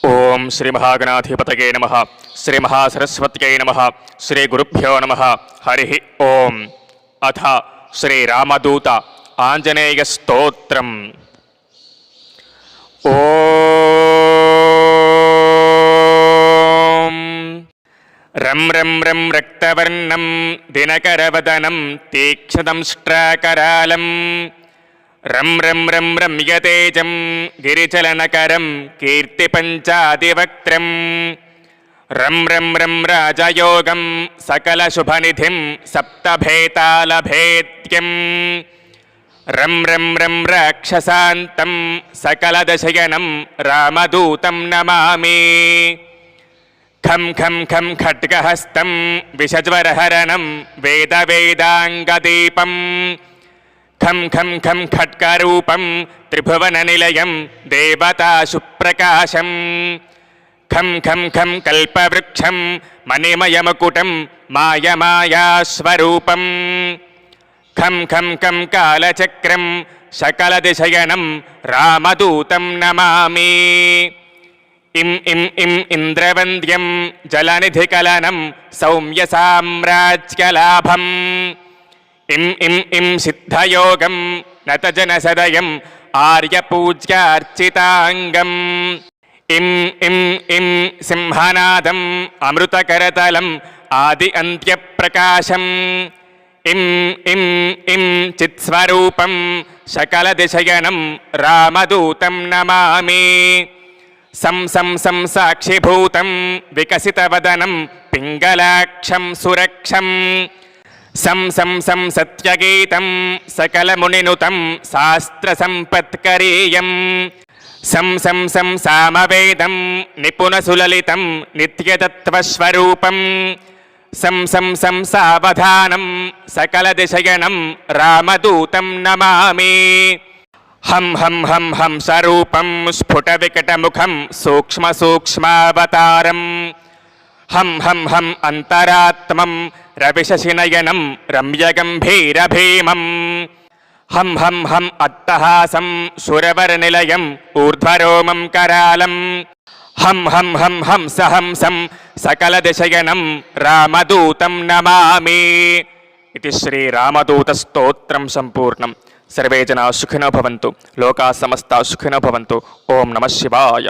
ఓం శ్రీ మహాగణాధిపతయే నమః. శ్రీ మహాసరస్వత్యై నమః. శ్రీ గురుభ్యో నమః. హరి ఓం. అథ శ్రీరామదూత ఆంజనేయ స్తోత్రం. ఓం రం రం రం రక్తవర్ణం దినకరవదనం తీక్ష్ణదంష్ట్రాకరాళం రం రం రం రమ్యతేజం గిరిచలనకరం కీర్తిపంచాదివక్త్రం రం రం రం రాజయోగం సకలశుభనిధిం సప్తభేతాలభేద్యం రం రం రం రాక్షసాంతం సకలదశయనం రామదూతం నమామి. ఖం ఖం ఖం ఖడ్గహస్తం విషజ్వరహరణం వేదవేదాంగదీపం ఖం ఖం ఖం ఖడ్గరూపం త్రిభువననిలయం దేవతాశుప్రకాశం ఖం ఖం ఖం కల్పవృక్షం మణిమయమకుటం మాయమాయాస్వరూపం ఖం ఖం ఖం కాలచక్రం సకలదిశయనం రామదూతం నమామి. ఇం ఇం ఇం ఇంద్రవంద్యం జలనిధికలనం సౌమ్యసామ్రాజ్యలాభం ఇం ఇం ఇం సిద్ధయోగం నతజనసదయం ఆర్యపూజ్యార్చితాంగం ఇం ఇం ఇం సింహనాదం అమృతకరతలం ఆది అంత్యప్రకాశం ఇం ఇం ఇం చిత్స్వరూపం సకలదిశయనం రామదూతం నమామి. సం సం సం సాక్షిభూతం వికసితవదనం పింగళాక్షం సురక్షం సం సం సం సత్యగీతం సకలమునినుతం శాస్త్రసంపత్కరీయం సం సం సం సామవేదం నిపుణసులలితం నిత్యతత్వస్వరూపం సం సం సం సావధానం సకలదిశయనం రామదూతం నమామి. హం హం హం హంసరూపం స్ఫుటవికటముఖం సూక్ష్మసూక్ష్మావతారం హం హం హం అంతరాత్మం రవిశశినయనం రమ్యగంభీరభీమం హం హం హం అట్టహాసం సురవరనిలయం ఊర్ధ్వరోమం కరాళం హం హం హం హంసహంసం సకలదిశయనం రామదూతం నమామి. ఇది శ్రీరామదూత స్తోత్రం సంపూర్ణం. సర్వే జనా సుఖినో భవంతు. లోకా సమస్తా సుఖినో భవంతు. ఓం నమః శివాయ.